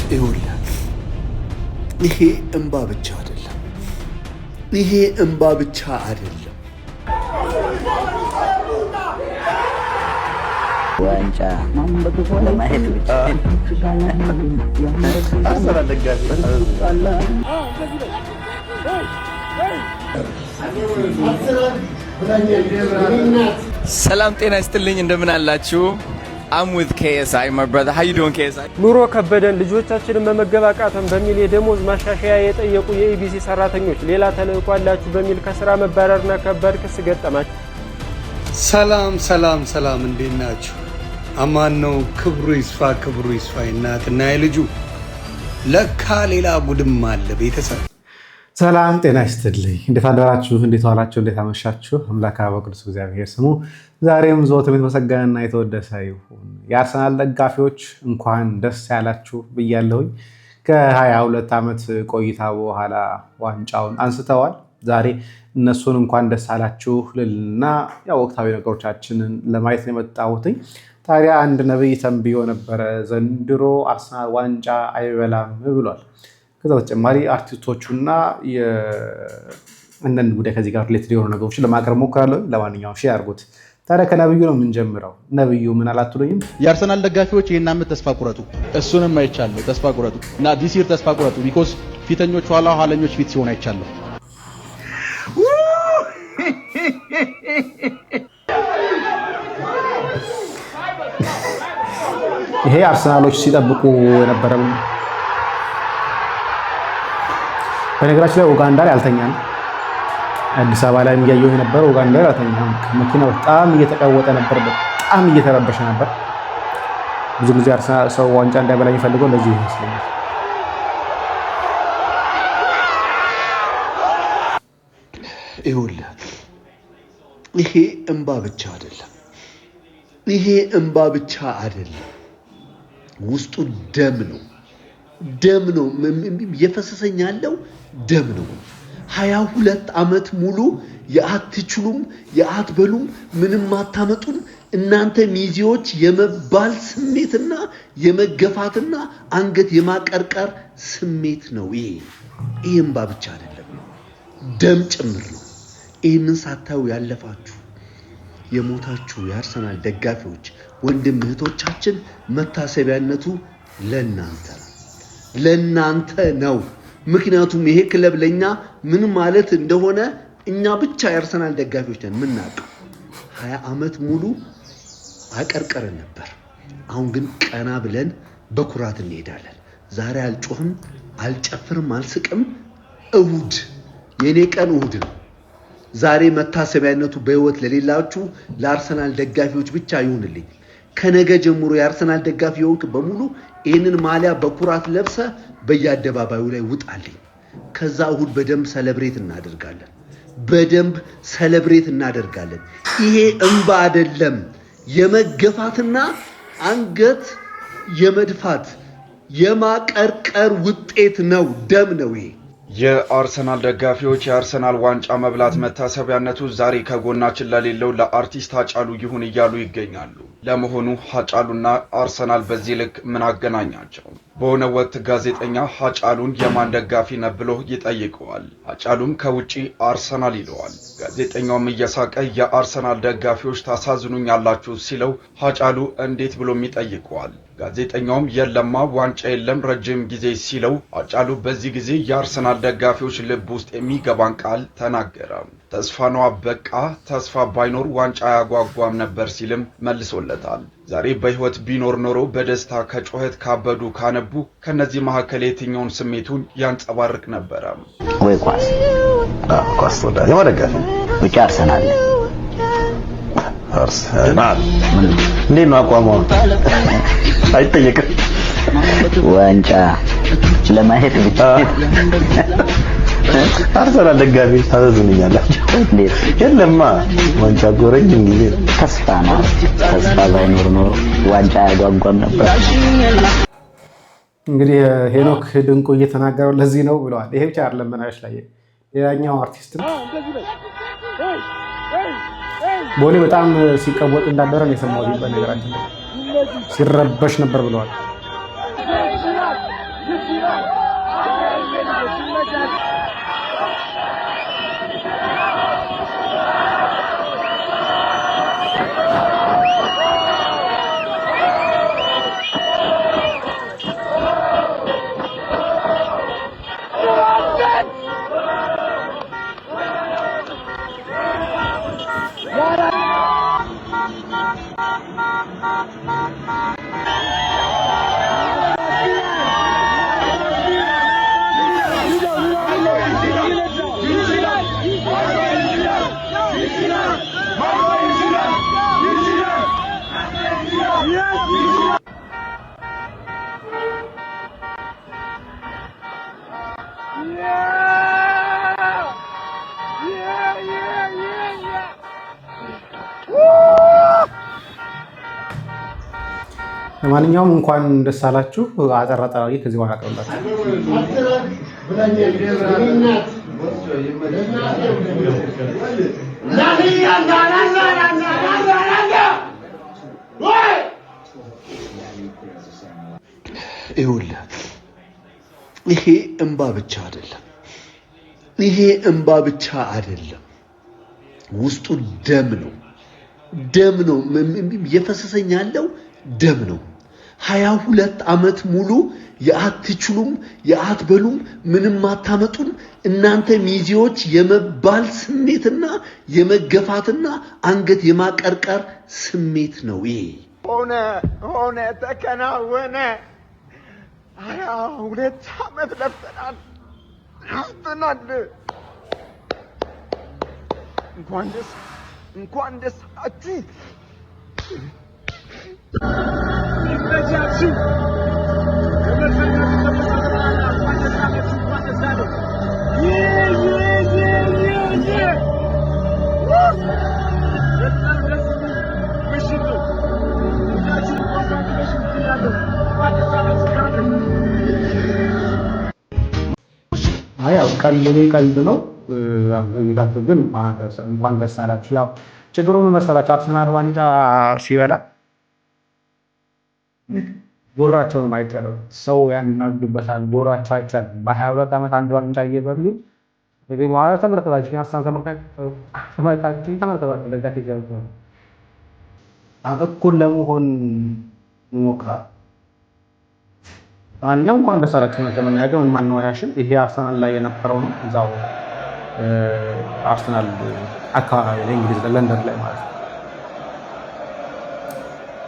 ይኸውልህ ይሄ እንባ ብቻ አይደለም። ይሄ እንባ ብቻ አይደለም። ዋንጫ ማንበብ ሆነ ማየት ብቻ ሰላም ጤና ይስጥልኝ እንደምን አላችሁ? I'm with KSI my brother. How you doing KSI? ኑሮ ከበደን ልጆቻችንን መመገብ አቃተን በሚል የደሞዝ ማሻሻያ የጠየቁ የኢቢሲ ሰራተኞች ሌላ ተልእኮ አላችሁ በሚል ከስራ መባረርና ከባድ ክስ ገጠማቸው። ሰላም እንዴት ናችሁ? አማን ነው። ክብሩ ይስፋ እናትና የልጁ ለካ ሌላ ጉድም አለ ቤተሰብ። ሰላም ጤና ይስጥልኝ። እንዴት አደራችሁ? እንዴት ዋላችሁ? እንዴት አመሻችሁ? አምላክ በቅዱስ እግዚአብሔር ስሙ ዛሬም ዘወትር የተመሰገነና የተወደሰ ይሁን። የአርሰናል ደጋፊዎች እንኳን ደስ ያላችሁ ብያለሁኝ። ከ22 ዓመት ቆይታ በኋላ ዋንጫውን አንስተዋል። ዛሬ እነሱን እንኳን ደስ አላችሁ ልልና ወቅታዊ ነገሮቻችንን ለማየት ነው የመጣሁትኝ። ታዲያ አንድ ነብይ ተንብዮ ነበረ፣ ዘንድሮ አርሰናል ዋንጫ አይበላም ብሏል። ከዛ በተጨማሪ አርቲስቶቹና አንዳንድ ጉዳይ ከዚህ ጋር ሪሌትድ የሆኑ ነገሮችን ለማቅረብ ሞክራለሁ። ለማንኛውም ሼር አድርጉት። ታዲያ ከነብዩ ነው የምንጀምረው። ነብዩ ምን አላትሉኝም? የአርሰናል ደጋፊዎች ይሄን ዓመት ተስፋ ቁረጡ። እሱንም አይቻለሁ። ተስፋ ቁረጡ እና ዲስ ይር ተስፋ ቁረጡ። ቢኮዝ ፊተኞች ኋላኞች ፊት ሲሆን አይቻለሁ። ይሄ አርሰናሎች ሲጠብቁ የነበረው በነገራችን ላይ ኡጋንዳ ላይ አልተኛም። አዲስ አበባ ላይ የሚያየው የነበረው ኡጋንዳ ላይ አልተኛም። መኪናው በጣም እየተቀወጠ ነበር፣ በጣም እየተረበሸ ነበር። ብዙ ጊዜ አርሰናል ሰው ዋንጫ እንዳይበላ የሚፈልገው ለዚህ ይመስለኛል። ይኸውልህ ይሄ እንባ ብቻ አይደለም። ይሄ እንባ ብቻ አይደለም። ውስጡ ደም ነው። የፈሰሰኝ ያለው ደም ነው። 22 ዓመት ሙሉ የአትችሉም የአትበሉም ምንም አታመጡም እናንተ ሚዜዎች የመባል ስሜትና የመገፋትና አንገት የማቀርቀር ስሜት ነው። ይሄ እንባ ብቻ አይደለም፣ ደም ጭምር ነው። ይህንን ሳታዩ ያለፋችሁ የሞታችሁ የአርሰናል ደጋፊዎች ወንድም እህቶቻችን መታሰቢያነቱ ለናንተ ነው። ምክንያቱም ይሄ ክለብ ለኛ ምን ማለት እንደሆነ እኛ ብቻ የአርሰናል ደጋፊዎች ነን የምናውቀው። 20 ዓመት ሙሉ አቀርቀረን ነበር። አሁን ግን ቀና ብለን በኩራት እንሄዳለን። ዛሬ አልጮህም፣ አልጨፍርም፣ አልስቅም። እሁድ የኔ ቀን እሁድ ነው። ዛሬ መታሰቢያነቱ በህይወት ለሌላችሁ ለአርሰናል ደጋፊዎች ብቻ ይሁንልኝ። ከነገ ጀምሮ የአርሰናል ደጋፊ የሆንክ በሙሉ ይህንን ማሊያ በኩራት ለብሰ በየአደባባዩ ላይ ውጣልኝ። ከዛ እሁድ በደንብ ሰለብሬት እናደርጋለን። ይሄ እንባ አይደለም፣ የመገፋትና አንገት የመድፋት የማቀርቀር ውጤት ነው። ደም ነው ይሄ። የአርሰናል ደጋፊዎች የአርሰናል ዋንጫ መብላት መታሰቢያነቱ ዛሬ ከጎናችን ለሌለው ለአርቲስት ሃጫሉ ይሁን እያሉ ይገኛሉ። ለመሆኑ ሃጫሉና አርሰናል በዚህ ልክ ምን አገናኛቸው? በሆነ ወቅት ጋዜጠኛ ሃጫሉን የማን ደጋፊ ነህ ብሎ ይጠይቀዋል። ሃጫሉም ከውጪ አርሰናል ይለዋል። ጋዜጠኛውም እየሳቀ የአርሰናል ደጋፊዎች ታሳዝኑኛላችሁ ሲለው ሃጫሉ እንዴት ብሎም ይጠይቀዋል። ጋዜጠኛውም የለማ ዋንጫ የለም ረጅም ጊዜ ሲለው ሃጫሉ በዚህ ጊዜ የአርሰናል ደጋፊዎች ልብ ውስጥ የሚገባን ቃል ተናገረ። ተስፋ ነው፣ በቃ ተስፋ ባይኖር ዋንጫ ያጓጓም ነበር ሲልም መልሶለታል። ዛሬ በህይወት ቢኖር ኖሮ በደስታ ከጮኸት ካበዱ ካነቡ ከነዚህ መካከል የትኛውን ስሜቱን ያንጸባርቅ ነበረ? ወይ ኳስ ወዳጅ ወደጋፊ ብቻ አርሰናል እንዴት ነው አቋሙ? አይጠየቅም። ዋንጫ ለማየት ብቻ አርሰናል ደጋፊ ታዘዙኛላችሁ። እንዴት የለማ ዋንጫ ጎረኝ ጊዜ ተስፋ ነው። ተስፋ ባይኖር ኖሮ ዋንጫ ያጓጓም ነበር። እንግዲህ ሄኖክ ድንቁ እየተናገረው ለዚህ ነው ብለዋል። ይሄ ብቻ አይደለም። በናሽ ላይ ሌላኛው አርቲስት ቦሌ በጣም ሲቀወጥ እንዳደረ ነው የሰማሁት። በነገራችን ላይ ሲረበሽ ነበር ብለዋል። ለማንኛውም እንኳን ደስ አላችሁ። አጠራጣሪ ከዚህ በኋላ ቀርላችሁ ይኸውልህ ይሄ እንባ ብቻ አይደለም። ይሄ እንባ ብቻ አይደለም። ውስጡ ደም ነው። ደም ነው የፈሰሰኝ ያለው ደም ነው። 22 ዓመት ሙሉ የአትችሉም የአትበሉም ምንም አታመጡም እናንተ ሚዜዎች የመባል ስሜትና የመገፋትና አንገት የማቀርቀር ስሜት ነው። ይሄ ሆነ ተከናወነ። 22 ዓመት ለፍተናል። እንኳን ደስ አላችሁ። ያው ቀልድ ነው። ግን እንኳን ደስ አላችሁ። ያው ችግሩ ምን መሰላችሁ? አርሰናል ዋንጫ ሲበላ ጎራቸውን አይቀርም። ሰው ያናግበታል። ጎራቸው አይቀርም። በ22 ዓመት አንድ ዋንጫ እየበሉ እንግዲህ ማለት ተመልከታችሁ። ያሳን ተመልከታችሁ ለጋት ይጀምሩ እኩል ለመሆን ሞክራል። አንኛው እንኳን ደስ አላችሁ ነው ለመናገር ምን ማነው ያሽን ይሄ አርሰናል ላይ የነበረው ነው። እዛው አርሰናል አካባቢ ለእንግሊዝ ለንደን ላይ ማለት ነው።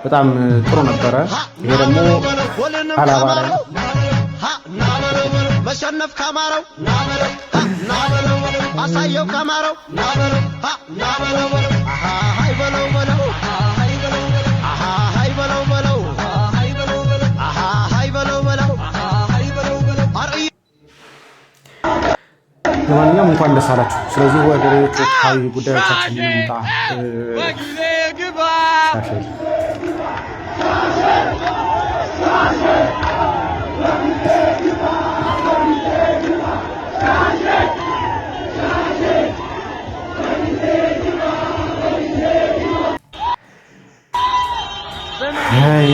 በጣም ጥሩ ነበረ። ይሄ ደግሞ አላባ ላይ መሸነፍ ካማረው አሳየው ካማረው ሃይ በለው በለው ሃይ በለው በለው ሃይ በለው በለው ለማንኛውም እንኳን ደስ አላችሁ። ስለዚህ ወደ ሌሎች ወቅታዊ ጉዳዮቻችን እንምጣ።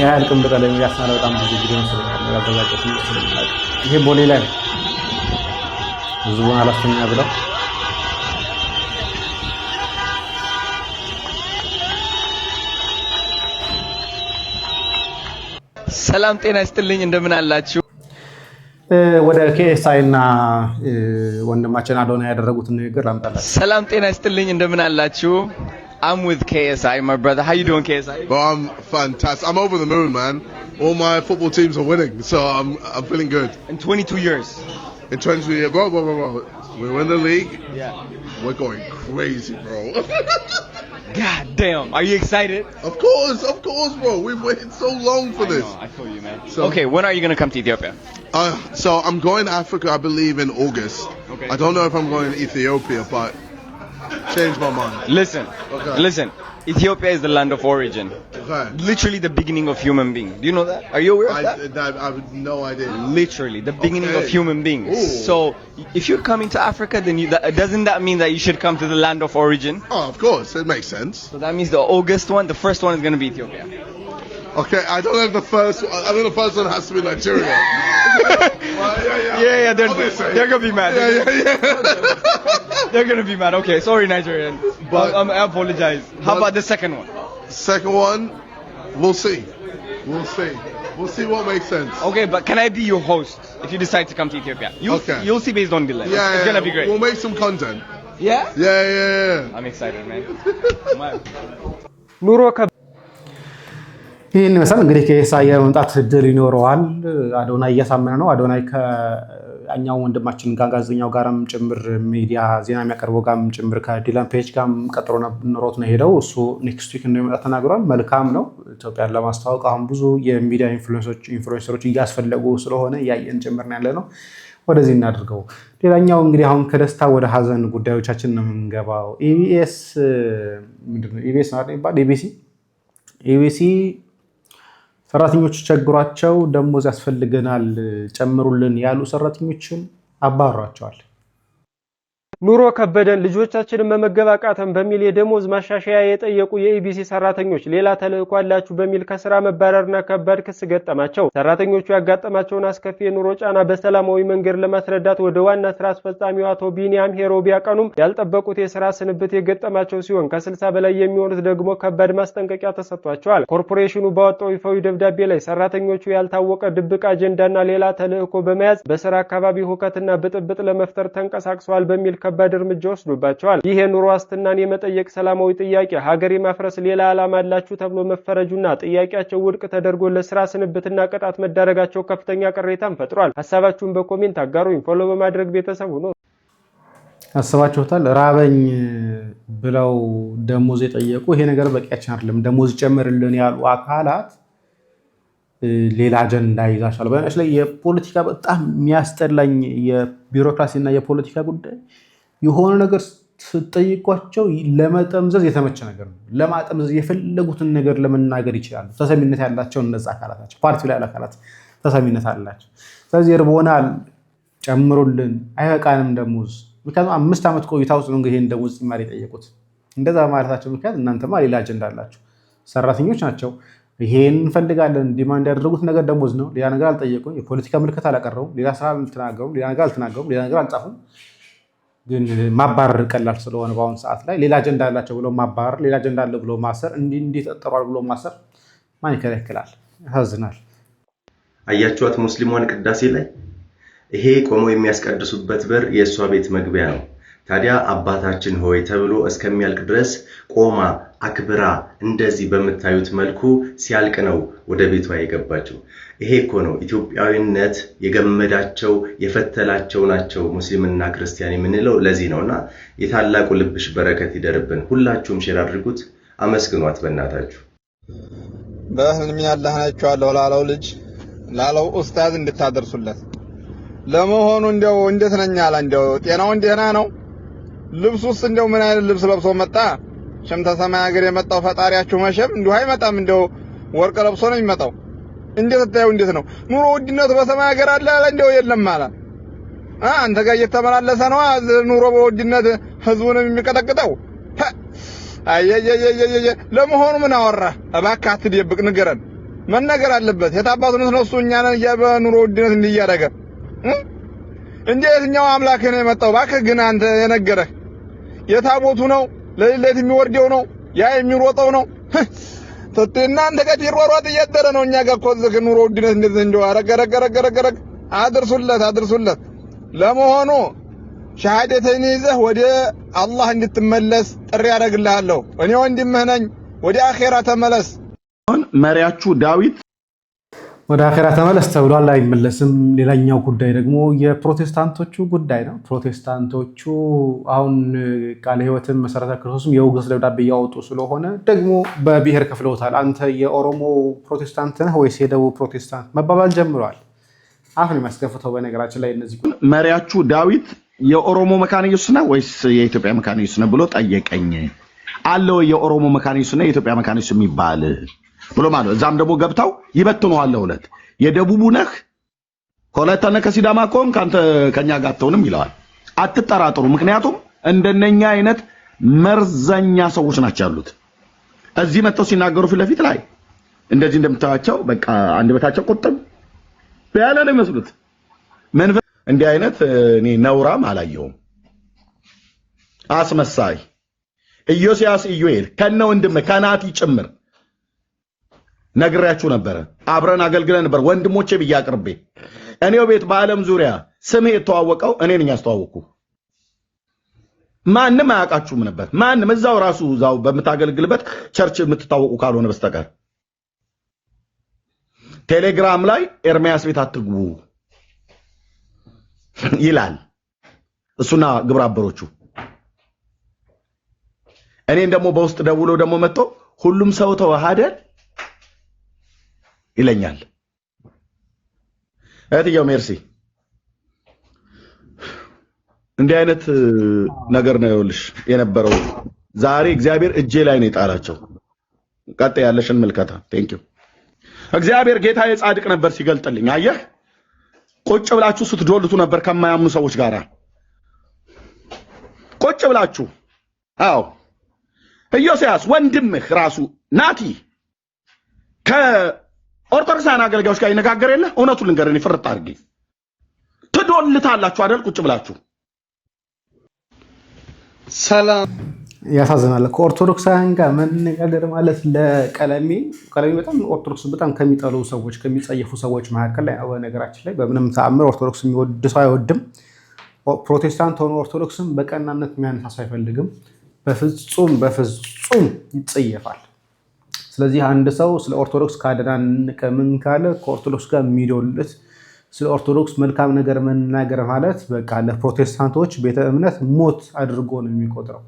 ያልቅም በተለይ ያስናለ በጣም ብዙ ጊዜ ስለታለ ያበዛቀት ስለታለ ይሄ ቦሌ ላይ ብዙውን አላስተኛ ብለው ሰላም ጤና ይስጥልኝ እንደምን አላችሁ? ወደ KSI እና ወንድማችን አዶና ያደረጉት ንግግር ላምጣላችሁ። ሰላም ጤና ይስጥልኝ እንደምን አላችሁ? I'm with KSI, my brother. How you doing, KSI? Bro, I'm fantastic. I'm over the moon, man. All my football teams are winning, so I'm feeling good. In 22 years. In 22 years, bro. We win the league. Yeah. We're going crazy, bro. God damn. Are you excited? Of course, bro. We've waited so long for this. I feel you, man. So, okay, when are you going to come to Ethiopia? So I'm going to Africa, I believe, in August. Okay. I don't know if I'm going to Ethiopia, but change my mind. Listen. Ethiopia is the land of origin. Okay. Literally the beginning of human being. Do you know that? Are you aware of that? I have no idea. Literally the beginning of human beings. Ooh. So if you're coming to Africa, then doesn't that mean that you should come to the land of origin? Oh, of course, it makes sense. So that means the August one, the first one is going to be Ethiopia. Okay, I don't know if the first one has to be Nigeria. Yeah, they're gonna be mad. They're gonna be mad. Okay, sorry, Nigerian. But I apologize. How about the second one? Second one, we'll see. We'll see what makes sense. Okay, but can I be your host if you decide to come to Ethiopia? You'll see based on delay. Yeah, it's gonna be great. We'll make some content. Yeah? Yeah. I'm excited, man. ኑሮ ይህን ይመስላል እንግዲህ ከኢሳያ መምጣት እድል ይኖረዋል። አዶናይ እያሳመነ ነው። አዶናይ ከኛው ወንድማችን ጋር ጋዜጠኛው ጋርም ጭምር ሚዲያ ዜና የሚያቀርበው ጋርም ጭምር ከዲላን ፔጅ ጋርም ቀጥሮ ኖሮት ነው ሄደው እሱ ኔክስት ዊክ እንደሚመጣ ተናግሯል። መልካም ነው። ኢትዮጵያን ለማስተዋወቅ አሁን ብዙ የሚዲያ ኢንፍሉዌንሰሮች እያስፈለጉ ስለሆነ ያየን ጭምር ነው ያለ ነው። ወደዚህ እናድርገው። ሌላኛው እንግዲህ አሁን ከደስታ ወደ ሀዘን ጉዳዮቻችን ነው የምንገባው። ኢቢኤስ ምንድነው? ኢቢኤስ ማለት ይባል ኢቢሲ ሰራተኞች ቸግሯቸው ደሞዝ ያስፈልገናል ጨምሩልን ያሉ ሰራተኞችን አባሯቸዋል። ኑሮ ከበደን ልጆቻችንን መመገብ አቃተን በሚል የደሞዝ ማሻሻያ የጠየቁ የኢቢሲ ሰራተኞች ሌላ ተልእኮ አላችሁ በሚል ከስራ መባረርና ከባድ ክስ ገጠማቸው። ሰራተኞቹ ያጋጠማቸውን አስከፊ የኑሮ ጫና በሰላማዊ መንገድ ለማስረዳት ወደ ዋና ስራ አስፈጻሚው አቶ ቢኒያም ሄሮ ቢያቀኑም ያልጠበቁት የስራ ስንብት የገጠማቸው ሲሆን ከ60 በላይ የሚሆኑት ደግሞ ከባድ ማስጠንቀቂያ ተሰጥቷቸዋል። ኮርፖሬሽኑ ባወጣው ይፋዊ ደብዳቤ ላይ ሰራተኞቹ ያልታወቀ ድብቅ አጀንዳና ሌላ ተልእኮ በመያዝ በስራ አካባቢ ሁከትና ብጥብጥ ለመፍጠር ተንቀሳቅሰዋል በሚል ከባድ እርምጃ ወስዶባቸዋል። ይህ የኑሮ ዋስትናን የመጠየቅ ሰላማዊ ጥያቄ ሀገር የማፍረስ ሌላ ዓላማ አላችሁ ተብሎ መፈረጁና ጥያቄያቸው ውድቅ ተደርጎ ለስራ ስንብትና ቅጣት መዳረጋቸው ከፍተኛ ቅሬታን ፈጥሯል። ሐሳባችሁን በኮሜንት አጋሩኝ። ፎሎ በማድረግ ቤተሰብ ሁኑ። አስባችሁታል? ራበኝ ብለው ደሞዝ የጠየቁ ይሄ ነገር በቂያችን አይደለም ደሞዝ ጨምርልን ያሉ አካላት ሌላ አጀንዳ ይዛሻል። በነገራችን ላይ የፖለቲካ በጣም የሚያስጠላኝ የቢሮክራሲና የፖለቲካ ጉዳይ የሆነ ነገር ስትጠይቋቸው ለመጠምዘዝ የተመቸ ነገር ነው። ለማጠምዘዝ የፈለጉትን ነገር ለመናገር ይችላሉ። ተሰሚነት ያላቸው እነዛ አካላት ናቸው። ፓርቲው ላይ ያሉ አካላት ተሰሚነት አላቸው። ስለዚህ እርቦናል ጨምሩልን፣ አይበቃንም ደሞዝ። ምክንያቱም 5 ዓመት ቆይታ ውስጥ ነው ይሄን ደሞዝ ጭማሪ የጠየቁት። እንደዛ ማለታቸው ምክንያት እናንተማ ሌላ አጀንዳ አላችሁ። ሰራተኞች ናቸው ይሄን እንፈልጋለን ዲማንድ ያደረጉት ነገር ደሞዝ ነው። ሌላ ነገር አልጠየቁም። የፖለቲካ ምልክት አላቀረቡም። ሌላ ስራ አልተናገሩም። ሌላ ነገር አልተናገሩም። ሌላ ነገር አልጻፉም። ግን ማባረር ቀላል ስለሆነ በአሁኑ ሰዓት ላይ ሌላ አጀንዳ አላቸው ብሎ ማባረር፣ ሌላ አጀንዳ አለ ብሎ ማሰር፣ እንዲህ ተጠሯል ብሎ ማሰር ማን ይከለክላል? ያሳዝናል። አያችኋት ሙስሊሟን ቅዳሴ ላይ ይሄ ቆመው የሚያስቀድሱበት በር የእሷ ቤት መግቢያ ነው። ታዲያ አባታችን ሆይ ተብሎ እስከሚያልቅ ድረስ ቆማ አክብራ እንደዚህ በመታዩት መልኩ ሲያልቅ ነው ወደ ቤቷ የገባቸው። ይሄ እኮ ነው ኢትዮጵያዊነት የገመዳቸው የፈተላቸው ናቸው ሙስሊምና ክርስቲያን የምንለው ለዚህ ነውና የታላቁ ልብሽ በረከት ይደርብን። ሁላችሁም ሼር አድርጉት፣ አመስግኗት በእናታችሁ። በህልም ያላህናቸዋለሁ ላለው ልጅ ላለው ኡስታዝ እንድታደርሱለት። ለመሆኑ እንደው እንዴት ነኝ አለ እንደው ጤናው እንደና ነው? ልብሱስ እንደው ምን አይነት ልብስ ለብሶ መጣ? ሸምተ ሰማይ ሀገር የመጣው ፈጣሪያችሁ መሸም እንዲሁ አይመጣም። እንደው ወርቅ ለብሶ ነው የሚመጣው። እንዴት ታየው? እንዴት ነው ኑሮ ውድነቱ በሰማይ ሀገር አለ እንደው የለም አለ። አንተ ጋር እየተመላለሰ ነው ኑሮ በውድነት ህዝቡን የሚቀጠቅጠው። አየየየየየ ለመሆኑ ምን አወራ? እባክህ አትደብቅ፣ ንገረን። መነገር አለበት። የታባቱን ነው እሱ እኛን በኑሮ ውድነት እንዲያደርገ እንዴትኛው አምላክ ነው የመጣው? እባክህ ግን አንተ የነገረህ የታቦቱ ነው ለሌሊት የሚወርደው ነው ያ የሚሮጠው ነው ተጥና አንተ ጋር ይሮሯጥ እያደረ ነው። እኛ ጋር እኮ ዝክ ኑሮ ውድነት እንደዚህ እንደው አረገረገረገረገ አድርሱለት። ለመሆኑ ሸሃደተኝ ይዘህ ወደ አላህ እንድትመለስ ጥሪ ያደርግልሃለሁ። እኔ ወንድምህ ነኝ። ወደ አኺራ ተመለስ። መሪያችሁ ዳዊት ወደ አኺራ ተመለስ ተብሏል፣ አይመለስም። ሌላኛው ጉዳይ ደግሞ የፕሮቴስታንቶቹ ጉዳይ ነው። ፕሮቴስታንቶቹ አሁን ቃለ ሕይወትን መሰረተ ክርስቶስም የውግስ ደብዳቤ ያወጡ ስለሆነ ደግሞ በብሔር ከፍለውታል። አንተ የኦሮሞ ፕሮቴስታንት ነህ ወይስ የደቡብ ፕሮቴስታንት መባባል ጀምረዋል። አሁን የሚያስከፍተው በነገራችን ላይ እነዚህ መሪያችሁ ዳዊት የኦሮሞ መካነ ኢየሱስ ነው ወይስ የኢትዮጵያ መካነ ኢየሱስ ነው ብሎ ጠየቀኝ። አለው የኦሮሞ መካነ ኢየሱስ ነው የኢትዮጵያ መካነ ኢየሱስ የሚባል ብሎ ማለት እዛም ደግሞ ገብታው ይበትነዋል። ሁለት የደቡቡ ነህ ሁለተኛ ከሲዳማ ቆም ካንተ ከኛ ጋር ተውንም ይላል። አትጠራጠሩ፣ ምክንያቱም እንደነኛ አይነት መርዘኛ ሰዎች ናቸው ያሉት። እዚህ መጥተው ሲናገሩ ፊት ለፊት ላይ እንደዚህ እንደምታያቸው በቃ አንድ በታቸው ቁጥም ያለ ነው የሚመስሉት። እንዲህ አይነት እኔ ነውራም አላየውም። አስመሳይ ኢዮስያስ ኢዮኤል ከነ ወንድም ከናቲ ጭምር ነግሬያችሁ ነበረ። አብረን አገልግለን ነበር ወንድሞቼ ብዬ አቅርቤ እኔው ቤት በዓለም ዙሪያ ስምህ የተዋወቀው እኔ ነኝ ያስተዋወቅኩ። ማንም አያውቃችሁም ነበር። ማንም እዛው ራሱ እዛው በምታገልግልበት ቸርች የምትታወቁ ካልሆነ በስተቀር ቴሌግራም ላይ ኤርሚያስ ቤት አትግቡ ይላል እሱና ግብረ አበሮቹ። እኔን ደግሞ በውስጥ ደውሎ ደግሞ መጥቶ ሁሉም ሰው ተዋሃደ ይለኛል። እህትየው ሜርሲ እንዲህ አይነት ነገር ነው ይኸውልሽ የነበረው። ዛሬ እግዚአብሔር እጄ ላይ ነው የጣላቸው። ቀጥ ያለሽን መልከታ ቴንክ ዩ እግዚአብሔር ጌታዬ ጻድቅ ነበር ሲገልጥልኝ። አየህ ቁጭ ብላችሁ ስትዶልቱ ነበር ከማያምኑ ሰዎች ጋር ቁጭ ብላችሁ። አዎ ኢዮስያስ ወንድምህ ራሱ ናቲ ከኦርቶዶክሳን አገልጋዮች ጋር ይነጋገር የለ። እውነቱን ልንገርህ ፍርጥ አድርጌ ትዶልታላችሁ አይደል ቁጭ ብላችሁ። ሰላም ያሳዝናል። ከኦርቶዶክሳውያን ጋር መነጋገር ማለት ለቀለሜ በጣም ኦርቶዶክስ በጣም ከሚጠሉ ሰዎች ከሚጸየፉ ሰዎች መካከል ላይ ነገራችን ላይ በምንም ተአምር ኦርቶዶክስ የሚወድ ሰው አይወድም። ፕሮቴስታንት ሆኖ ኦርቶዶክስን በቀናነት የሚያነሳሳ አይፈልግም። በፍጹም ይጸየፋል። ስለዚህ አንድ ሰው ስለ ኦርቶዶክስ ካደናነቀ ምን ካለ ከኦርቶዶክስ ጋር የሚዶልት ስለ ኦርቶዶክስ መልካም ነገር መናገር ማለት በቃ ለፕሮቴስታንቶች ቤተ እምነት ሞት አድርጎ ነው የሚቆጥረው።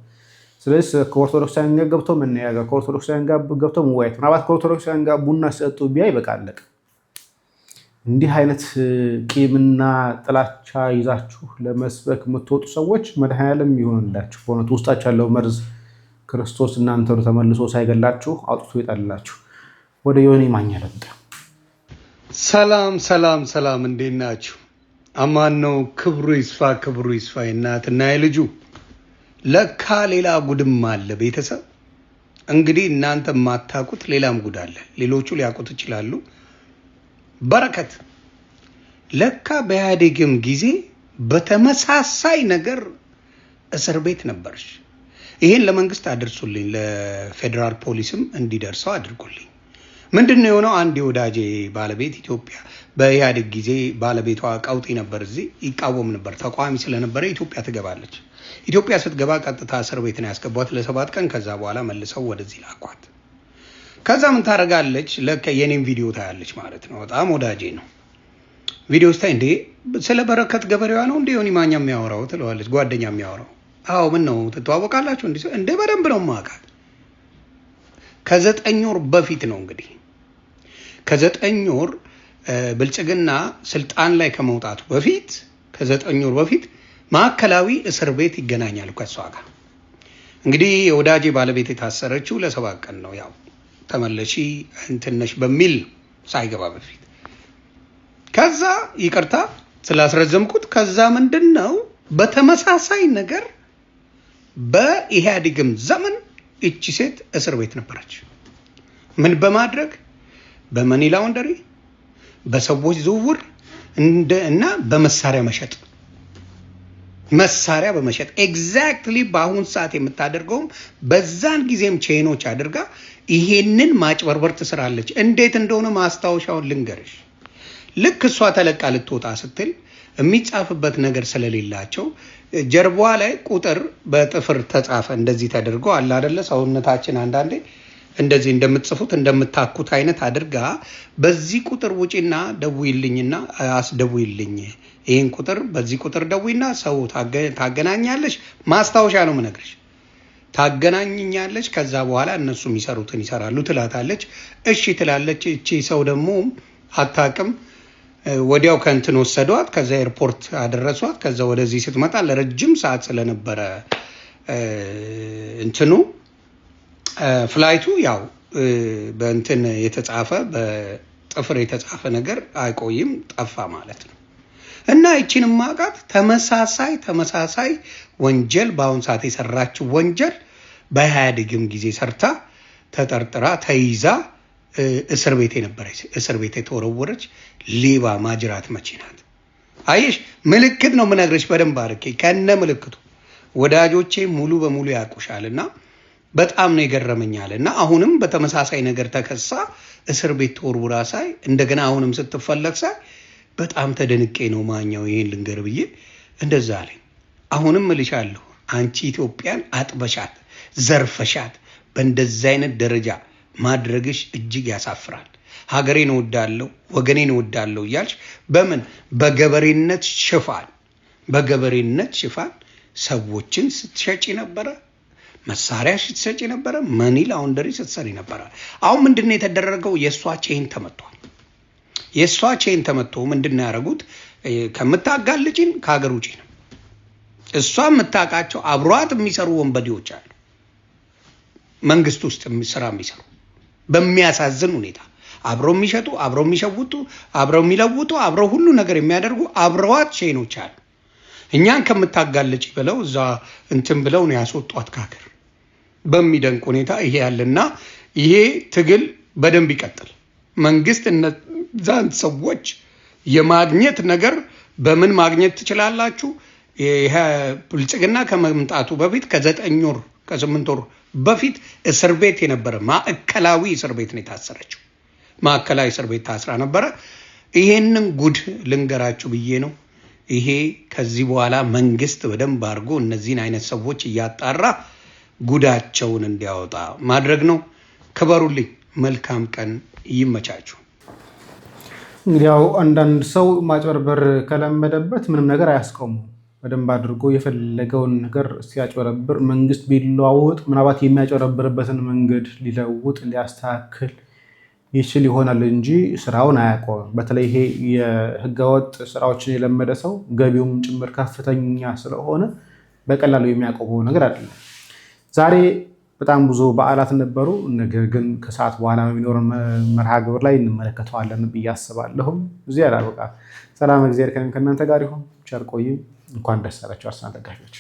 ስለዚህ ከኦርቶዶክሳውያን ጋር ገብቶ መነጋገር ከኦርቶዶክሳውያን ጋር ገብቶ መወያየት ምናልባት ከኦርቶዶክሳውያን ጋር ቡና ሲጠጡ ቢያይ በቃ አለቀ። እንዲህ አይነት ቂምና ጥላቻ ይዛችሁ ለመስበክ የምትወጡ ሰዎች መድኃኔዓለም ይሆንላችሁ። በእውነቱ ውስጣችሁ ያለው መርዝ ክርስቶስ እናንተን ተመልሶ ሳይገላችሁ አውጥቶ ይጣልላችሁ። ወደ ዮኒ ማኛ ለምጣ። ሰላም እንዴት ናችሁ? አማን ነው። ክብሩ ይስፋ እናትና የልጁ ለካ ሌላ ጉድም አለ ቤተሰብ። እንግዲህ እናንተ የማታውቁት ሌላም ጉድ አለ። ሌሎቹ ሊያውቁት ይችላሉ። በረከት ለካ በኢህአዴግም ጊዜ በተመሳሳይ ነገር እስር ቤት ነበርሽ። ይሄን ለመንግስት አድርሱልኝ፣ ለፌደራል ፖሊስም እንዲደርሰው አድርጉልኝ። ምንድነው የሆነው? አንድ የወዳጄ ባለቤት ኢትዮጵያ በኢህአዴግ ጊዜ ባለቤቷ ቀውጢ ነበር፣ እዚህ ይቃወም ነበር። ተቃዋሚ ስለነበረ ኢትዮጵያ ትገባለች። ኢትዮጵያ ስትገባ ቀጥታ እስር ቤት ነው ያስገቧት ለ7 ቀን። ከዛ በኋላ መልሰው ወደዚህ ላኳት። ከዛ ምን ታረጋለች? ለካ የኔም ቪዲዮ ታያለች ማለት ነው። በጣም ወዳጄ ነው። ቪዲዮ ስታይ እንዴ ስለ በረከት ገበሬዋ ነው እንዴ ዮኒ ማኛ የሚያወራው ትለዋለች። ጓደኛ የሚያወራው አዎ ምን ነው ትተዋወቃላችሁ እንዴ? በደንብ ነው ማውቃት። ከ9 ወር በፊት ነው እንግዲህ ከ9 ወር ብልጽግና ስልጣን ላይ ከመውጣቱ በፊት ከ9 ወር በፊት ማዕከላዊ እስር ቤት ይገናኛል ከሷ ጋር። እንግዲህ የወዳጄ ባለቤት የታሰረችው ለ7 ቀን ነው። ያው ተመለሺ እንትነሽ በሚል ሳይገባ በፊት ከዛ ይቅርታ ስላስረዘምኩት። ከዛ ምንድነው በተመሳሳይ ነገር በኢህአዴግም ዘመን እቺ ሴት እስር ቤት ነበረች። ምን በማድረግ በመኒ ላውንደሪ በሰዎች ዝውውር እና በመሳሪያ በመሸጥ ኤግዛክትሊ በአሁን ሰዓት የምታደርገውም በዛን ጊዜም ቼኖች አድርጋ ይሄንን ማጭበርበር ትስራለች። እንዴት እንደሆነ ማስታወሻውን ልንገርሽ። ልክ እሷ ተለቃ ልትወጣ ስትል የሚጻፍበት ነገር ስለሌላቸው ጀርባዋ ላይ ቁጥር በጥፍር ተጻፈ። እንደዚህ ተደርጎ አለ አይደለ ሰውነታችን አንዳንዴ እንደዚህ እንደምትጽፉት እንደምታኩት አይነት አድርጋ በዚህ ቁጥር ውጪና ደውይልኝና አስደውይልኝ፣ ይሄን ቁጥር በዚህ ቁጥር ደውይና ሰው ታገናኛለሽ። ማስታወሻ ነው የምነግርሽ። ታገናኝኛለች። ከዛ በኋላ እነሱ የሚሰሩትን ይሰራሉ ትላታለች። እሺ ትላለች። እቺ ሰው ደግሞ አታውቅም። ወዲያው ከንትን ወሰዷት። ከዛ ኤርፖርት አደረሷት። ከዛ ወደዚህ ስትመጣ ለረጅም ሰዓት ስለነበረ እንትኑ ፍላይቱ ያው በእንትን የተጻፈ በጥፍር የተጻፈ ነገር አይቆይም፣ ጠፋ ማለት ነው። እና እቺን ማቃት ተመሳሳይ ወንጀል በአሁን ሰዓት የሰራችው ወንጀል በኢህአዴግም ጊዜ ሰርታ ተጠርጥራ ተይዛ እስር ቤት የነበረች እስር ቤት የተወረወረች ሌባ ማጅራት መቺ ናት። አይሽ ምልክት ነው የምነግርሽ በደንብ አድርጌ ከነ ምልክቱ ወዳጆቼ ሙሉ በሙሉ ያውቁሻልና በጣም ነው የገረመኛልና አሁንም በተመሳሳይ ነገር ተከሳ እስር ቤት ተወርውራ ሳይ እንደገና አሁንም ስትፈለግ ሳይ በጣም ተደንቄ ነው ማኛው ይሄን ልንገር ብዬ እንደዛ አለኝ። አሁንም እልሻለሁ አንቺ ኢትዮጵያን አጥበሻት ዘርፈሻት በእንደዛ አይነት ደረጃ ማድረግሽ እጅግ ያሳፍራል። ሀገሬን እወዳለሁ ወገኔን እወዳለሁ እያልሽ በምን በገበሬነት ሽፋን ሰዎችን ስትሸጪ ነበረ፣ መሳሪያ ስትሸጪ ነበረ፣ መኒ ላውንደሪ ስትሰሪ ነበረ። አሁን ምንድነው የተደረገው? የእሷ ቼን ተመቷል። የእሷ ቼን ተመቶ ምንድነው ያደረጉት? ከምታጋልጪን ከሀገር ውጪ ነው። እሷ የምታውቃቸው አብሯት የሚሰሩ ወንበዴዎች አሉ፣ መንግስት ውስጥ ስራ የሚሰሩ በሚያሳዝን ሁኔታ አብረው የሚሸጡ አብረው የሚሸውጡ አብረው የሚለውጡ አብረው ሁሉ ነገር የሚያደርጉ አብረዋት ቼኖች አሉ። እኛን ከምታጋልጪ ብለው እዛ እንትን ብለው ነው ያስወጧት ከሀገር። በሚደንቅ ሁኔታ ይሄ ያለና ይሄ ትግል በደንብ ይቀጥል። መንግስት እነዛን ሰዎች የማግኘት ነገር በምን ማግኘት ትችላላችሁ? ይሄ ብልጽግና ከመምጣቱ በፊት ከ9 ወር ከ8 ወር በፊት እስር ቤት የነበረ ማዕከላዊ እስር ቤት ነው የታሰረችው። ማዕከላዊ እስር ቤት ታስራ ነበረ። ይሄንን ጉድ ልንገራችሁ ብዬ ነው። ይሄ ከዚህ በኋላ መንግስት በደንብ አድርጎ እነዚህን አይነት ሰዎች እያጣራ ጉዳቸውን እንዲያወጣ ማድረግ ነው። ክበሩልኝ። መልካም ቀን። ይመቻችሁ። እንግዲህ ያው አንዳንድ ሰው ማጭበርበር ከለመደበት ምንም ነገር አያስቆመው። በደንብ አድርጎ የፈለገውን ነገር ሲያጭበረብር መንግስት ቢለዋውጥ ምናልባት የሚያጭበረብርበትን መንገድ ሊለውጥ ሊያስተካክል ይችል ይሆናል እንጂ ስራውን አያቆምም። በተለይ ይሄ የህገወጥ ስራዎችን የለመደ ሰው ገቢውም ጭምር ከፍተኛ ስለሆነ በቀላሉ የሚያቆመው ነገር አይደለም። ዛሬ በጣም ብዙ በዓላት ነበሩ። ነገር ግን ከሰዓት በኋላ በሚኖር መርሃ ግብር ላይ እንመለከተዋለን ብዬ አስባለሁ። እዚህ ያላበቃ ሰላም እግዚአብሔር ከእናንተ ጋር ይሁን። ቸር ቆዩ። እንኳን ደስ አላችሁ አርሰናል ደጋፊዎች።